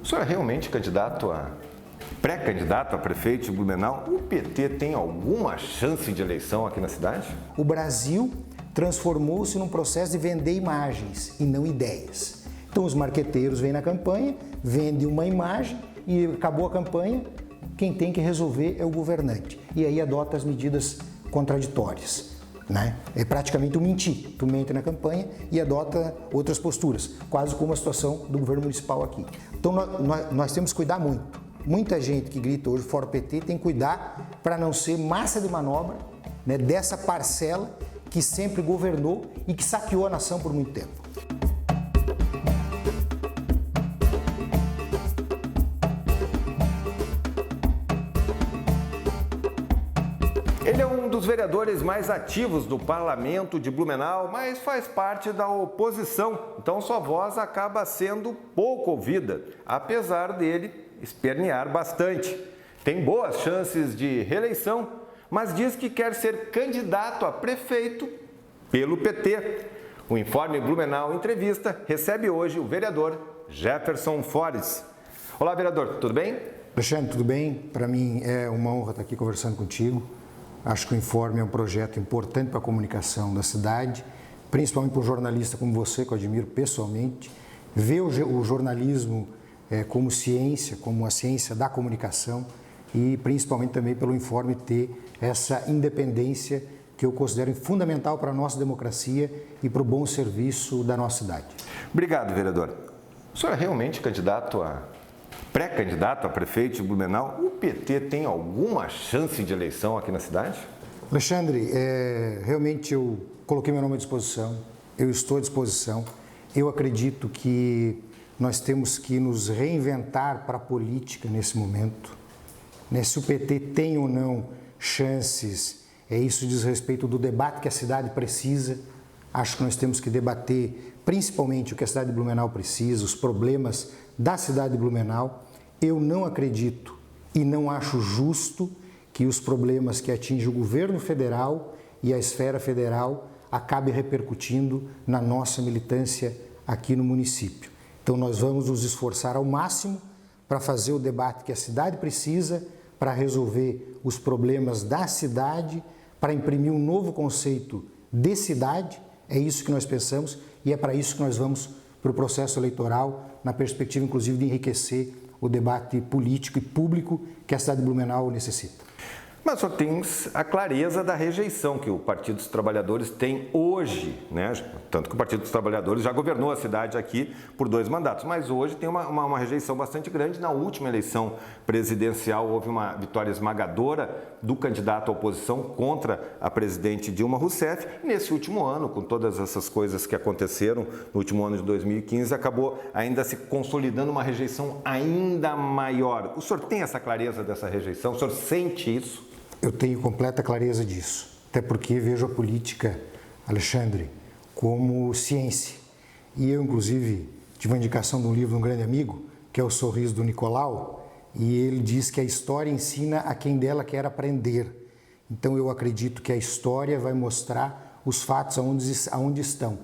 senhor é realmente pré-candidato a prefeito de Blumenau? O PT tem alguma chance de eleição aqui na cidade? O Brasil transformou-se num processo de vender imagens e não ideias. Então os marqueteiros vêm na campanha, vendem uma imagem e acabou a campanha, quem tem que resolver é o governante. E aí adota as medidas contraditórias. É praticamente um mentir. Tu mente na campanha e adota outras posturas, quase como a situação do governo municipal aqui. Então nós temos que cuidar muito. Muita gente que grita hoje fora o PT tem que cuidar para não ser massa de manobra dessa parcela que sempre governou e que saqueou a nação por muito tempo. Ele é um dos vereadores mais ativos do parlamento de Blumenau, mas faz parte da oposição, então sua voz acaba sendo pouco ouvida, apesar dele espernear bastante. Tem boas chances de reeleição, mas diz que quer ser candidato a prefeito pelo PT. O Informe Blumenau Entrevista recebe hoje o vereador Jefferson Forres. Olá, vereador, tudo bem? Alexandre, tudo bem? Para mim é uma honra estar aqui conversando contigo. Acho que o Informe é um projeto importante para a comunicação da cidade, principalmente para um jornalista como você, que eu admiro pessoalmente. Ver o jornalismo como ciência, como a ciência da comunicação e principalmente também pelo Informe ter essa independência que eu considero fundamental para a nossa democracia e para o bom serviço da nossa cidade. Obrigado, vereador. O senhor é realmente pré-candidato a prefeito de Blumenau? O PT tem alguma chance de eleição aqui na cidade? Alexandre, realmente eu coloquei meu nome à disposição, eu estou à disposição. Eu acredito que nós temos que nos reinventar para a política nesse momento. Se o PT tem ou não chances, isso diz respeito do debate que a cidade precisa. Acho que nós temos que debater principalmente o que a cidade de Blumenau precisa, os problemas da cidade de Blumenau. Eu não acredito e não acho justo que os problemas que atingem o governo federal e a esfera federal acabem repercutindo na nossa militância aqui no município. Então nós vamos nos esforçar ao máximo para fazer o debate que a cidade precisa, para resolver os problemas da cidade, para imprimir um novo conceito de cidade. É isso que nós pensamos e é para isso que nós vamos para o processo eleitoral, na perspectiva inclusive de enriquecer o debate político e público que a cidade de Blumenau necessita. Mas só tem a clareza da rejeição que o Partido dos Trabalhadores tem hoje, Tanto que o Partido dos Trabalhadores já governou a cidade aqui por 2 mandatos, mas hoje tem uma rejeição bastante grande. Na última eleição presidencial houve uma vitória esmagadora do candidato à oposição contra a presidente Dilma Rousseff. E nesse último ano, com todas essas coisas que aconteceram no último ano de 2015, acabou ainda se consolidando uma rejeição ainda maior. O senhor tem essa clareza dessa rejeição? O senhor sente isso? Eu tenho completa clareza disso, até porque vejo a política, Alexandre, como ciência. E eu, inclusive, tive uma indicação de um livro de um grande amigo, que é O Sorriso do Nicolau, e ele diz que a história ensina a quem dela quer aprender. Então eu acredito que a história vai mostrar os fatos aonde estão.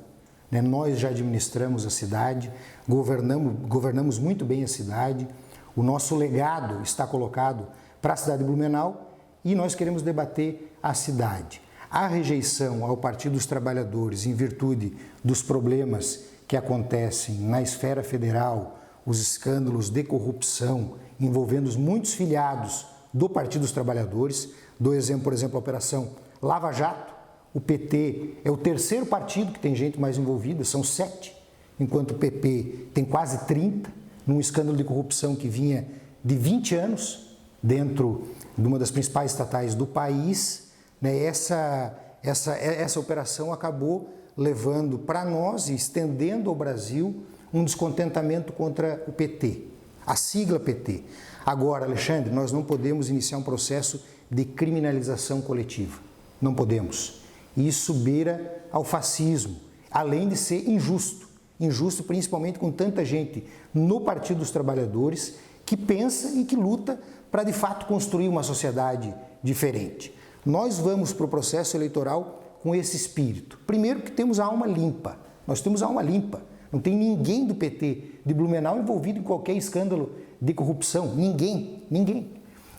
Nós já administramos a cidade, governamos muito bem a cidade, o nosso legado está colocado para a cidade de Blumenau, e nós queremos debater a cidade. A rejeição ao Partido dos Trabalhadores em virtude dos problemas que acontecem na esfera federal, os escândalos de corrupção envolvendo muitos filiados do Partido dos Trabalhadores, dou exemplo, por exemplo, a Operação Lava Jato. O PT é o 3º partido que tem gente mais envolvida, são 7, enquanto o PP tem quase 30, num escândalo de corrupção que vinha de 20 anos dentro de uma das principais estatais do país. Essa operação acabou levando para nós e estendendo ao Brasil um descontentamento contra o PT, a sigla PT. Agora, Alexandre, nós não podemos iniciar um processo de criminalização coletiva. Não podemos. Isso beira ao fascismo, além de ser injusto. Injusto principalmente com tanta gente no Partido dos Trabalhadores que pensa e que luta para de fato construir uma sociedade diferente. Nós vamos para o processo eleitoral com esse espírito. Primeiro que temos a alma limpa, nós temos a alma limpa, não tem ninguém do PT de Blumenau envolvido em qualquer escândalo de corrupção. Ninguém.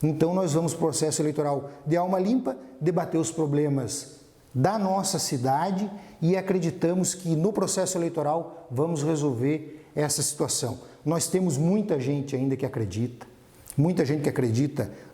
Então nós vamos para o processo eleitoral de alma limpa, debater os problemas da nossa cidade e acreditamos que no processo eleitoral vamos resolver essa situação. Nós temos muita gente ainda que acredita,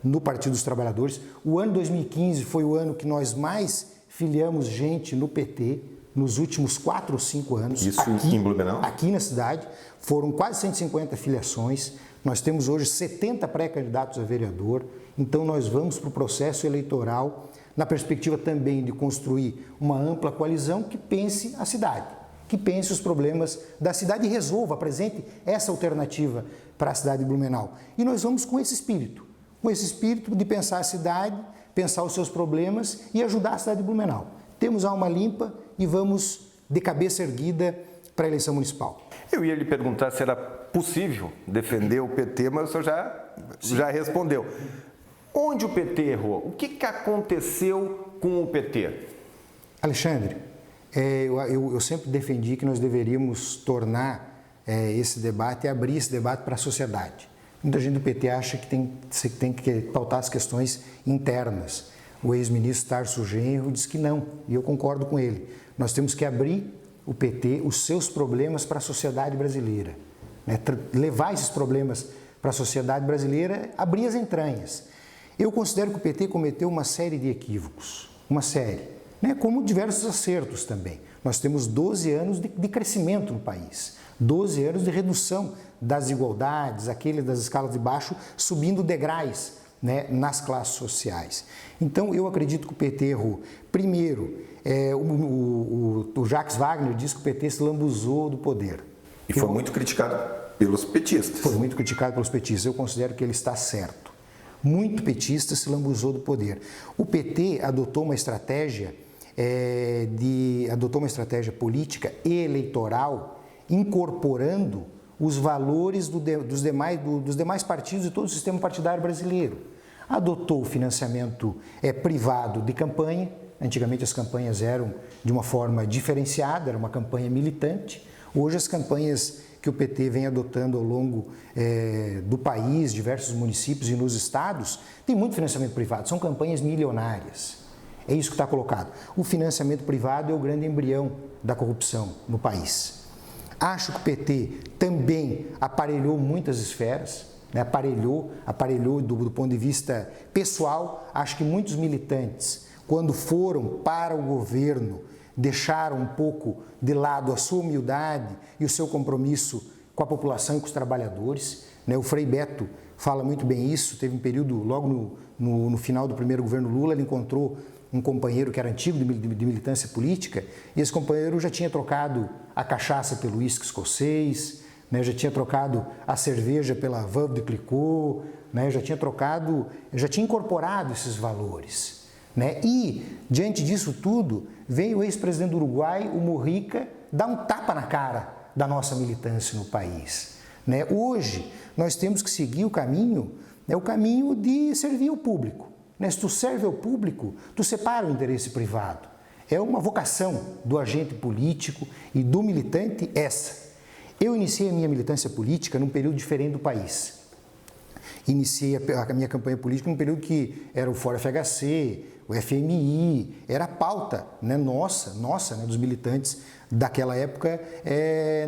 no Partido dos Trabalhadores. O ano 2015 foi o ano que nós mais filiamos gente no PT, nos últimos 4 ou 5 anos. Isso aqui, em Blumenau? Aqui na cidade, foram quase 150 filiações. Nós temos hoje 70 pré-candidatos a vereador, então nós vamos para o processo eleitoral na perspectiva também de construir uma ampla coalizão que pense a cidade, que pense os problemas da cidade e resolva, apresente essa alternativa para a cidade de Blumenau. E nós vamos com esse espírito de pensar a cidade, pensar os seus problemas e ajudar a cidade de Blumenau. Temos alma limpa e vamos de cabeça erguida para a eleição municipal. Eu ia lhe perguntar se era possível defender o PT, mas o senhor já respondeu. Onde o PT errou? O que aconteceu com o PT? Alexandre, eu sempre defendi que nós deveríamos tornar esse debate e abrir esse debate para a sociedade. Muita gente do PT acha que tem que pautar as questões internas. O ex-ministro Tarso Genro diz que não, e eu concordo com ele. Nós temos que abrir o PT, os seus problemas para a sociedade brasileira. Levar esses problemas para a sociedade brasileira, abrir as entranhas. Eu considero que o PT cometeu uma série de equívocos, como diversos acertos também. Nós temos 12 anos de crescimento no país, 12 anos de redução das desigualdades, aquele das escalas de baixo subindo degraus, nas classes sociais. Então, eu acredito que o PT errou. Primeiro, o Jacques Wagner diz que o PT se lambuzou do poder. E foi muito criticado pelos petistas. Foi muito criticado pelos petistas. Eu considero que ele está certo. Muito petista se lambuzou do poder. O PT adotou uma estratégia política e eleitoral incorporando os valores dos demais partidos e todo o sistema partidário brasileiro. Adotou o financiamento privado de campanha. Antigamente as campanhas eram de uma forma diferenciada, era uma campanha militante. Hoje as campanhas que o PT vem adotando ao longo do país, diversos municípios e nos estados, tem muito financiamento privado, são campanhas milionárias. É isso que está colocado. O financiamento privado é o grande embrião da corrupção no país. Acho que o PT também aparelhou muitas esferas, aparelhou do ponto de vista pessoal. Acho que muitos militantes, quando foram para o governo, deixaram um pouco de lado a sua humildade e o seu compromisso com a população e com os trabalhadores. O Frei Beto fala muito bem isso. Teve um período, logo no final do primeiro governo Lula, ele encontrou um companheiro que era antigo de militância política, e esse companheiro já tinha trocado a cachaça pelo uísque escocês, já tinha trocado a cerveja pela Veuve de Clicquot, já tinha incorporado esses valores. E, diante disso tudo, veio o ex-presidente do Uruguai, o Mujica, dar um tapa na cara da nossa militância no país. Hoje, nós temos que seguir o caminho de servir o público. Se tu serve ao público, tu separa o interesse privado. É uma vocação do agente político e do militante essa. Eu iniciei a minha militância política num período diferente do país. Iniciei a minha campanha política num período que era o Fórum FHC, o FMI, era a pauta nossa, dos militantes daquela época,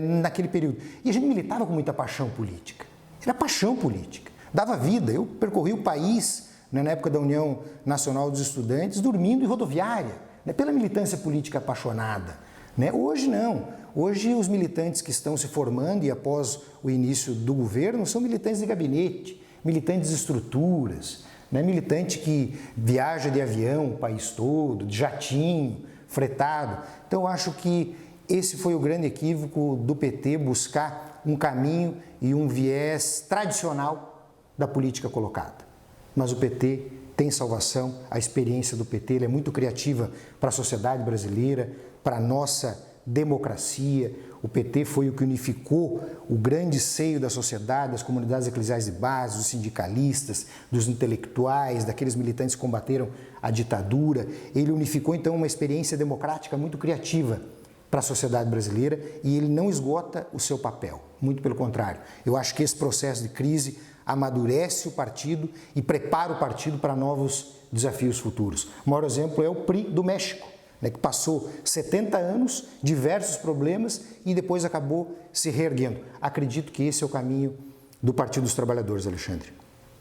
naquele período. E a gente militava com muita paixão política. Era paixão política. Dava vida. Eu percorri o país, na época da União Nacional dos Estudantes, dormindo em rodoviária, pela militância política apaixonada. Hoje não. Hoje os militantes que estão se formando e após o início do governo são militantes de gabinete, militantes de estruturas, militante que viaja de avião o país todo, de jatinho, fretado. Então eu acho que esse foi o grande equívoco do PT, buscar um caminho e um viés tradicional da política colocada. Mas o PT tem salvação, a experiência do PT é muito criativa para a sociedade brasileira, para a nossa democracia. O PT foi o que unificou o grande seio da sociedade, das comunidades eclesiais de base, dos sindicalistas, dos intelectuais, daqueles militantes que combateram a ditadura. Ele unificou, então, uma experiência democrática muito criativa para a sociedade brasileira e ele não esgota o seu papel. muito pelo contrário. Eu acho que esse processo de crise amadurece o partido e prepara o partido para novos desafios futuros. O maior exemplo é o PRI do México, né, que passou 70 anos, diversos problemas e depois acabou se reerguendo. Acredito que esse é o caminho do Partido dos Trabalhadores, Alexandre.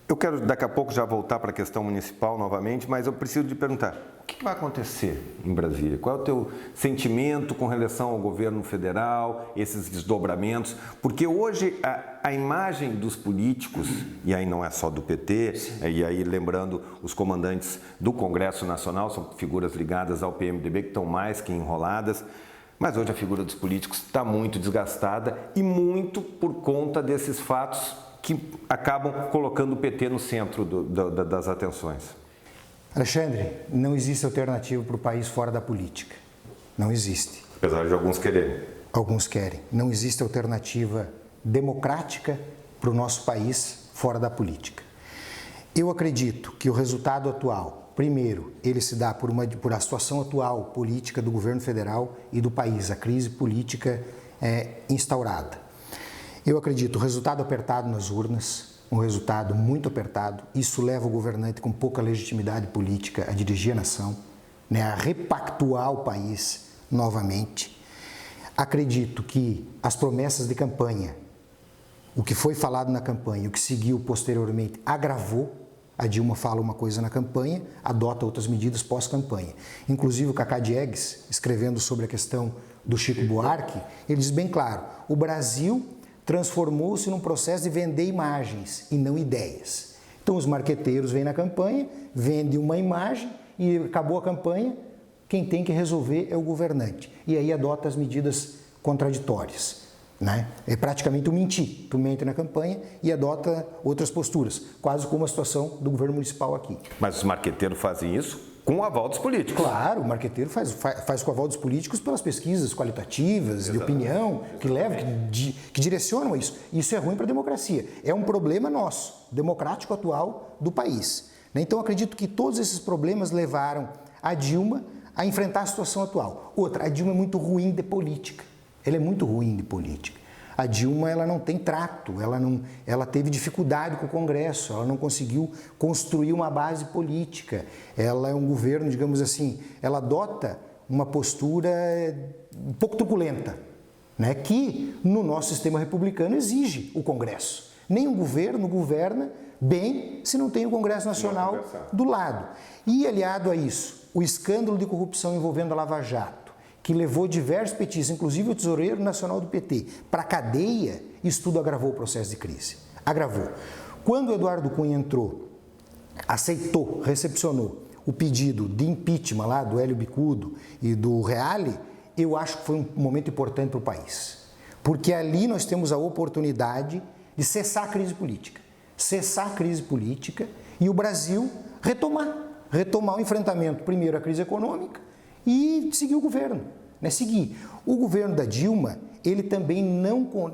Eu quero daqui a pouco já voltar para a questão municipal novamente, mas eu preciso te perguntar, o que vai acontecer em Brasília? Qual é o teu sentimento com relação ao governo federal, esses desdobramentos? Porque hoje a imagem dos políticos, e aí não é só do PT, e aí lembrando os comandantes do Congresso Nacional, são figuras ligadas ao PMDB que estão mais que enroladas, mas hoje a figura dos políticos está muito desgastada e muito por conta desses fatos que acabam colocando o PT no centro das atenções. Alexandre, não existe alternativa para o país fora da política. Não existe. Apesar de alguns quererem. Alguns querem. Não existe alternativa democrática para o nosso país fora da política. Eu acredito que o resultado atual, primeiro, ele se dá por a situação atual política do governo federal e do país, a crise política instaurada. Eu acredito, o resultado apertado nas urnas, um resultado muito apertado, isso leva o governante com pouca legitimidade política a dirigir a nação, né, a repactuar o país novamente. Acredito que as promessas de campanha, o que foi falado na campanha, o que seguiu posteriormente, agravou. A Dilma fala uma coisa na campanha, adota outras medidas pós-campanha. Inclusive o Cacá Diegues, escrevendo sobre a questão do Chico Buarque, ele diz bem claro, o Brasil transformou-se num processo de vender imagens e não ideias. Então os marqueteiros vêm na campanha, vendem uma imagem e acabou a campanha, quem tem que resolver é o governante. E aí adota as medidas contraditórias. Né? É praticamente tu mentir. Tu mente na campanha e adota outras posturas, quase como a situação do governo municipal aqui. Mas os marqueteiros fazem isso com o aval dos políticos. Claro, o marqueteiro faz com o aval dos políticos pelas pesquisas qualitativas, de opinião, que levam, que direcionam isso. Isso é ruim para a democracia. É um problema nosso, democrático atual do país. Então, acredito que todos esses problemas levaram a Dilma a enfrentar a situação atual. Outra, a Dilma é muito ruim de política. Ela é muito ruim de política. A Dilma, ela não tem trato, ela teve dificuldade com o Congresso, ela não conseguiu construir uma base política. Ela é um governo, digamos assim, ela adota uma postura um pouco truculenta, né, que no nosso sistema republicano exige o Congresso. Nenhum governo governa bem se não tem o Congresso Nacional do lado. E aliado a isso, o escândalo de corrupção envolvendo a Lava Jato, que levou diversos petistas, inclusive o tesoureiro nacional do PT, para a cadeia, isso tudo agravou o processo de crise. Agravou. Quando o Eduardo Cunha entrou, aceitou, recepcionou o pedido de impeachment lá do Hélio Bicudo e do Reale, eu acho que foi um momento importante para o país. Porque ali nós temos a oportunidade de cessar a crise política. Cessar a crise política e o Brasil retomar o enfrentamento, primeiro, à crise econômica, e seguir o governo, né? Seguir. O governo da Dilma, ele também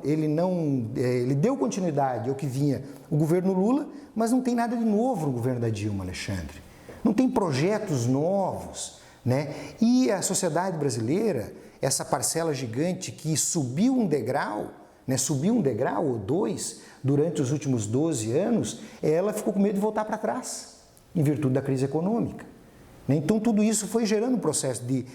ele deu continuidade ao que vinha o governo Lula, mas não tem nada de novo no governo da Dilma, Alexandre. Não tem projetos novos, né? E a sociedade brasileira, essa parcela gigante que subiu um degrau, né? Subiu um degrau ou dois durante os últimos 12 anos, ela ficou com medo de voltar para trás, em virtude da crise econômica. Então, tudo isso foi gerando um processo de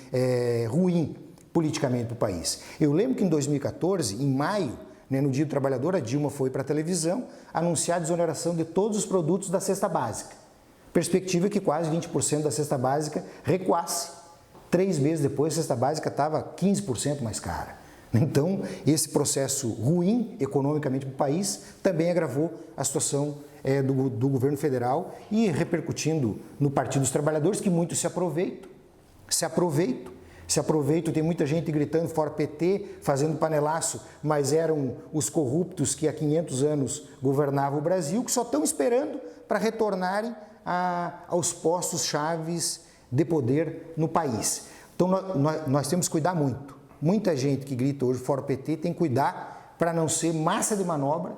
ruim politicamente para o país. Eu lembro que em 2014, em maio, né, no Dia do Trabalhador, a Dilma foi para a televisão anunciar a desoneração de todos os produtos da cesta básica. Perspectiva que quase 20% da cesta básica recuasse. 3 meses depois, a cesta básica estava 15% mais cara. Então, esse processo ruim economicamente para o país também agravou a situação do governo federal e repercutindo no Partido dos Trabalhadores, que muitos se aproveitam, tem muita gente gritando fora PT, fazendo panelaço, mas eram os corruptos que há 500 anos governavam o Brasil, que só estão esperando para retornarem aos postos chaves de poder no país. Então nós temos que cuidar muito. Muita gente que grita hoje fora PT tem que cuidar para não ser massa de manobra,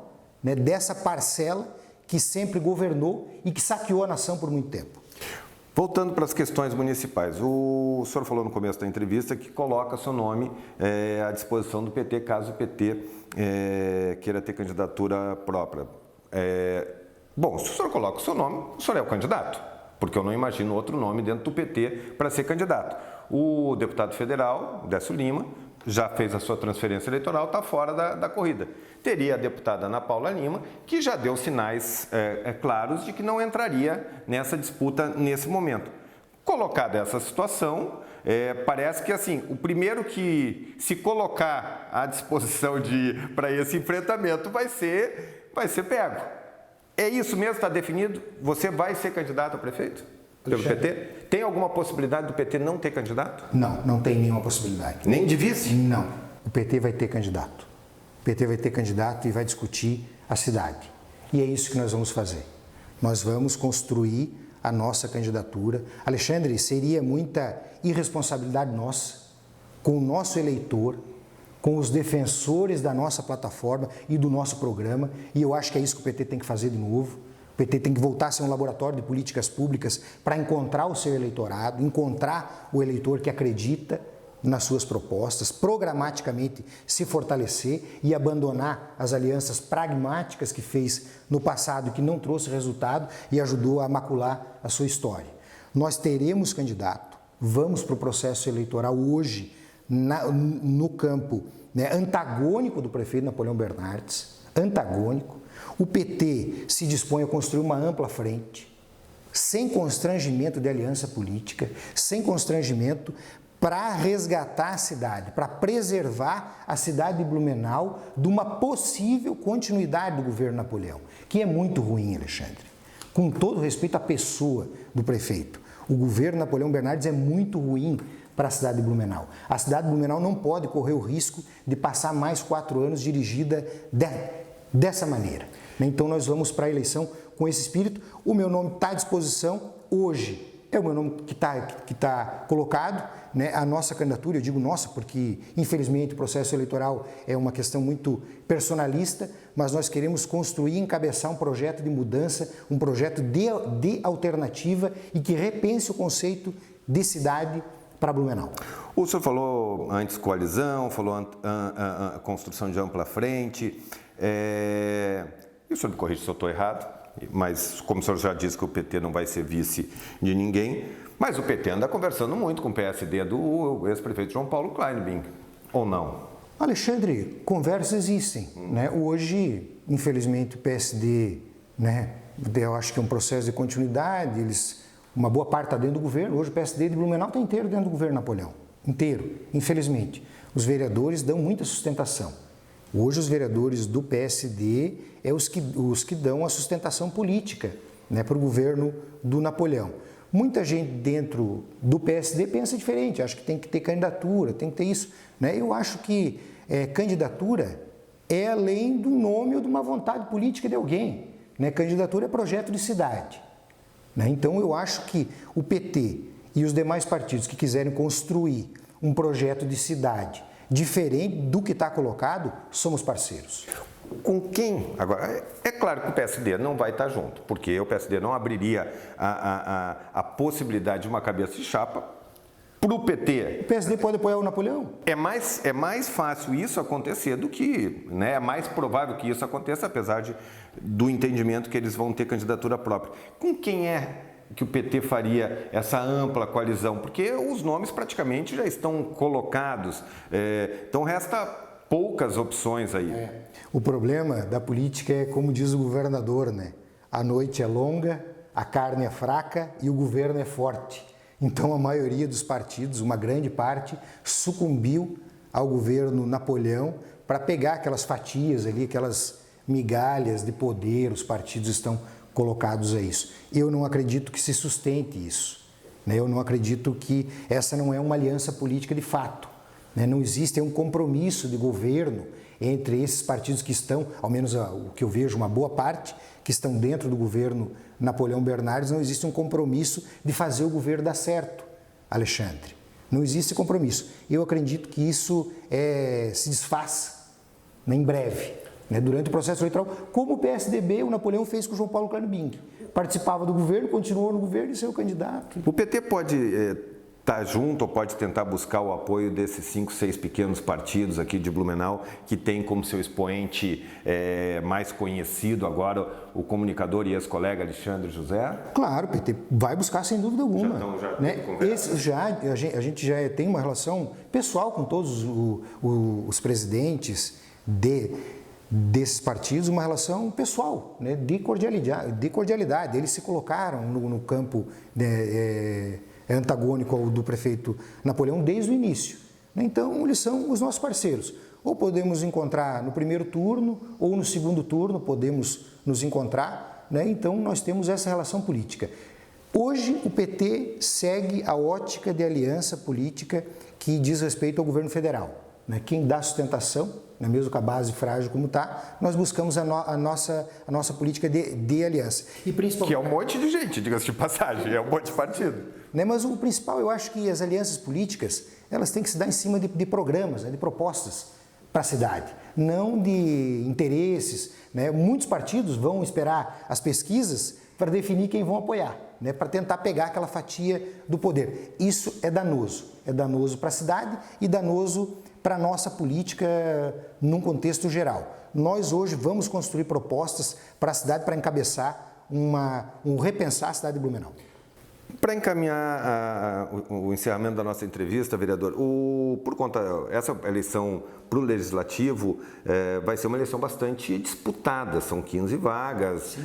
né, dessa parcela que sempre governou e que saqueou a nação por muito tempo. Voltando para as questões municipais, o senhor falou no começo da entrevista que coloca seu nome à disposição do PT, caso o PT queira ter candidatura própria. Bom, se o senhor coloca o seu nome, o senhor é o candidato, porque eu não imagino outro nome dentro do PT para ser candidato. O deputado federal, Décio Lima, já fez a sua transferência eleitoral, está fora da corrida. Teria a deputada Ana Paula Lima, que já deu sinais claros de que não entraria nessa disputa nesse momento. Colocada essa situação, parece que assim, o primeiro que se colocar à disposição para esse enfrentamento vai ser pego. É isso mesmo, está definido? Você vai ser candidato a prefeito? Pelo PT? Tem alguma possibilidade do PT não ter candidato? Não, não tem nenhuma possibilidade. Nem de vice? Não. O PT vai ter candidato. O PT vai ter candidato e vai discutir a cidade. E é isso que nós vamos fazer. Nós vamos construir a nossa candidatura. Alexandre, seria muita irresponsabilidade nossa, com o nosso eleitor, com os defensores da nossa plataforma e do nosso programa, e eu acho que é isso que o PT tem que fazer de novo. O PT tem que voltar a ser um laboratório de políticas públicas para encontrar o seu eleitorado, encontrar o eleitor que acredita nas suas propostas, programaticamente se fortalecer e abandonar as alianças pragmáticas que fez no passado, que não trouxe resultado e ajudou a macular a sua história. Nós teremos candidato, vamos para o processo eleitoral hoje, no campo antagônico do prefeito Napoleão Bernardes, antagônico. O PT se dispõe a construir uma ampla frente, sem constrangimento de aliança política, sem constrangimento para resgatar a cidade, para preservar a cidade de Blumenau de uma possível continuidade do governo Napoleão, que é muito ruim, Alexandre. Com todo respeito à pessoa do prefeito, o governo Napoleão Bernardes é muito ruim para a cidade de Blumenau. A cidade de Blumenau não pode correr o risco de passar mais 4 anos dirigida dessa maneira. Então nós vamos para a eleição com esse espírito. O meu nome está à disposição hoje. É o meu nome que tá colocado, a nossa candidatura, eu digo nossa, porque infelizmente o processo eleitoral é uma questão muito personalista, mas nós queremos construir e encabeçar um projeto de mudança, um projeto de alternativa e que repense o conceito de cidade para Blumenau. O senhor falou antes coalizão, falou construção de ampla frente. E o senhor me corrige se eu estou errado, mas como o senhor já disse que o PT não vai ser vice de ninguém, mas o PT anda conversando muito com o PSD do ex-prefeito João Paulo Kleinbing, ou não? Alexandre, conversas existem. Hoje, infelizmente, o PSD, eu acho que é um processo de continuidade, uma boa parte está dentro do governo. Hoje o PSD de Blumenau está inteiro dentro do governo Napoleão, inteiro, infelizmente. Os vereadores dão muita sustentação. Hoje os vereadores do PSD os que dão a sustentação política para o governo do Napoleão. Muita gente dentro do PSD pensa diferente, acha que tem que ter candidatura, tem que ter isso. Eu acho que candidatura é além do nome ou de uma vontade política de alguém. Candidatura é projeto de cidade. Então eu acho que o PT e os demais partidos que quiserem construir um projeto de cidade diferente do que está colocado, somos parceiros. Com quem? Agora, é claro que o PSD não vai estar junto, porque o PSD não abriria a possibilidade de uma cabeça de chapa para o PT. O PSD pode apoiar o Napoleão? É mais fácil isso acontecer do que, é mais provável que isso aconteça, apesar do entendimento que eles vão ter candidatura própria. Com quem é que o PT faria essa ampla coalizão? Porque os nomes praticamente já estão colocados, então resta poucas opções aí. O problema da política é, como diz o governador, a noite é longa, a carne é fraca e o governo é forte. Então a maioria dos partidos, uma grande parte, sucumbiu ao governo Napoleão para pegar aquelas fatias ali, aquelas migalhas de poder, os partidos estão colocados a isso. Eu não acredito que se sustente isso. Eu não acredito que essa não é uma aliança política de fato. Não existe um compromisso de governo entre esses partidos que estão, ao menos o que eu vejo, uma boa parte, que estão dentro do governo Napoleão Bernardes, não existe um compromisso de fazer o governo dar certo, Alexandre. Não existe compromisso. Eu acredito que isso se desfaça em breve. né, durante o processo eleitoral, como o PSDB, o Napoleão fez com o João Paulo Clanubing. Participava do governo, continuou no governo e saiu candidato. O PT pode estar junto ou pode tentar buscar o apoio desses 5, 6 pequenos partidos aqui de Blumenau, que tem como seu expoente mais conhecido agora o comunicador e ex-colega Alexandre José? Claro, o PT vai buscar sem dúvida alguma. Já né? A gente já tem uma relação pessoal com todos os presidentes desses partidos, uma relação pessoal, né? de cordialidade. Eles se colocaram no campo antagônico ao do prefeito Napoleão desde o início. Então, eles são os nossos parceiros. Ou podemos encontrar no primeiro turno, ou no segundo turno podemos nos encontrar. Né? Então, nós temos essa relação política. Hoje, o PT segue a ótica de aliança política que diz respeito ao governo federal. Né? Quem dá sustentação, né? mesmo com a base frágil como está, nós buscamos a nossa política de aliança. E principalmente... Que é um monte de gente, diga-se de passagem, é um monte de partido. Né? Mas o principal, eu acho que as alianças políticas, elas têm que se dar em cima de programas, né? de propostas para a cidade, não de interesses. Né? Muitos partidos vão esperar as pesquisas para definir quem vão apoiar, né? para tentar pegar aquela fatia do poder. Isso é danoso para a cidade e danoso para a nossa política num contexto geral. Nós hoje vamos construir propostas para a cidade para encabeçar repensar a cidade de Blumenau. Para encaminhar o encerramento da nossa entrevista, vereador, por conta essa eleição para o Legislativo vai ser uma eleição bastante disputada, são 15 vagas,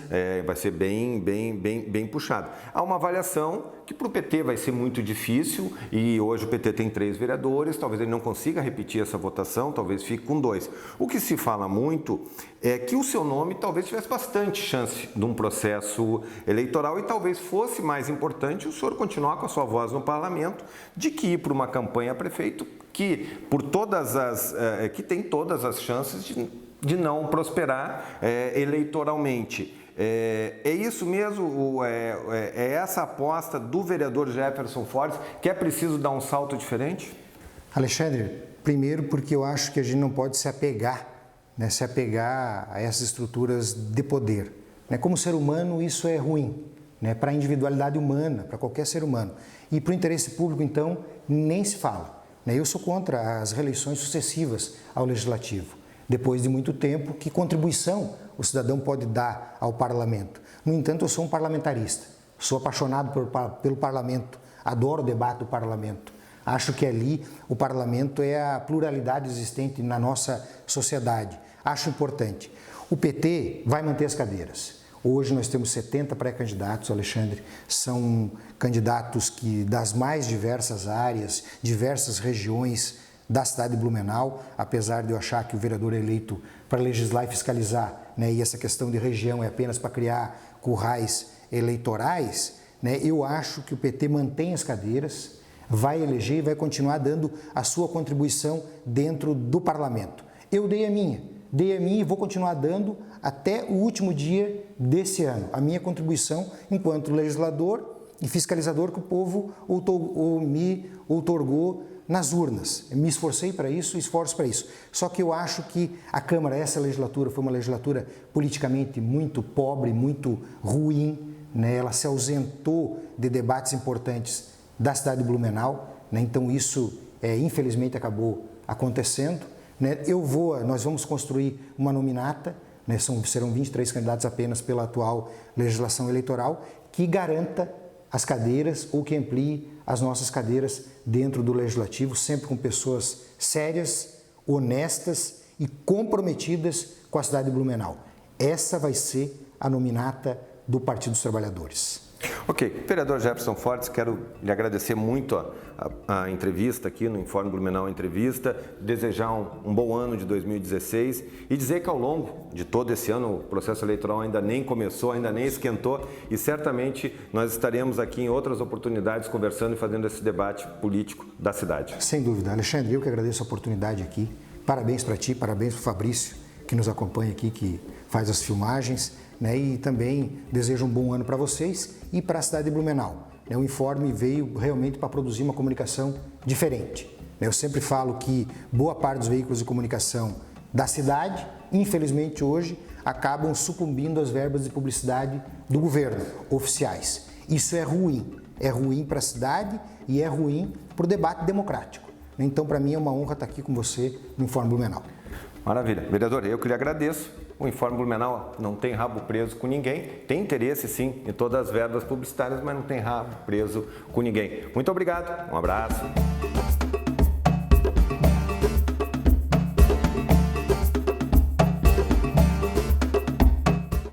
vai ser bem puxado. Há uma avaliação que para o PT vai ser muito difícil e hoje o PT tem 3 vereadores, talvez ele não consiga repetir essa votação, talvez fique com 2. O que se fala muito é que o seu nome talvez tivesse bastante chance de um processo eleitoral e talvez fosse mais importante o senhor continuar com a sua voz no parlamento de que ir para uma campanha a prefeito que tem todas as chances de não prosperar eleitoralmente. É isso mesmo? É essa aposta do vereador Jefferson Fortes que é preciso dar um salto diferente? Alexandre, primeiro porque eu acho que a gente não pode se apegar a essas estruturas de poder. Como ser humano, isso é ruim, para a individualidade humana, para qualquer ser humano. E para o interesse público, então, nem se fala. Eu sou contra as reeleições sucessivas ao Legislativo. Depois de muito tempo, que contribuição o cidadão pode dar ao parlamento? No entanto, eu sou um parlamentarista, sou apaixonado pelo parlamento, adoro o debate do parlamento. Acho que ali o parlamento é a pluralidade existente na nossa sociedade. Acho importante. O PT vai manter as cadeiras. Hoje nós temos 70 pré-candidatos, Alexandre, são candidatos das mais diversas áreas, diversas regiões da cidade de Blumenau, apesar de eu achar que o vereador é eleito para legislar e fiscalizar, e essa questão de região é apenas para criar currais eleitorais, eu acho que o PT mantém as cadeiras, vai eleger e vai continuar dando a sua contribuição dentro do parlamento. Eu dei a minha e vou continuar dando até o último dia desse ano, a minha contribuição enquanto legislador e fiscalizador que o povo me outorgou nas urnas. Me esforcei para isso, esforço para isso. Só que eu acho que a Câmara, essa legislatura, foi uma legislatura politicamente muito pobre, muito ruim, ela se ausentou de debates importantes da cidade de Blumenau, então isso infelizmente acabou acontecendo. Nós vamos construir uma nominata, serão 23 candidatos apenas pela atual legislação eleitoral, que garanta as cadeiras ou que amplie as nossas cadeiras dentro do Legislativo, sempre com pessoas sérias, honestas e comprometidas com a cidade de Blumenau. Essa vai ser a nominata do Partido dos Trabalhadores. Ok. Vereador Jefferson Fortes, quero lhe agradecer muito a entrevista aqui no Informe Blumenau Entrevista, desejar um bom ano de 2016 e dizer que ao longo de todo esse ano o processo eleitoral ainda nem começou, ainda nem esquentou e certamente nós estaremos aqui em outras oportunidades conversando e fazendo esse debate político da cidade. Sem dúvida. Alexandre, eu que agradeço a oportunidade aqui. Parabéns para ti, parabéns para o Fabrício, que nos acompanha aqui, que faz as filmagens. E também desejo um bom ano para vocês e para a cidade de Blumenau. O Informe veio realmente para produzir uma comunicação diferente. Eu sempre falo que boa parte dos veículos de comunicação da cidade infelizmente hoje, acabam sucumbindo às verbas de publicidade do governo, oficiais. Isso é ruim para a cidade e é ruim para o debate democrático. Então, para mim, é uma honra estar aqui com você no Informe Blumenau. Maravilha. Vereador, eu que lhe agradeço. O Informe Blumenau não tem rabo preso com ninguém. Tem interesse, sim, em todas as verbas publicitárias, mas não tem rabo preso com ninguém. Muito obrigado. Um abraço.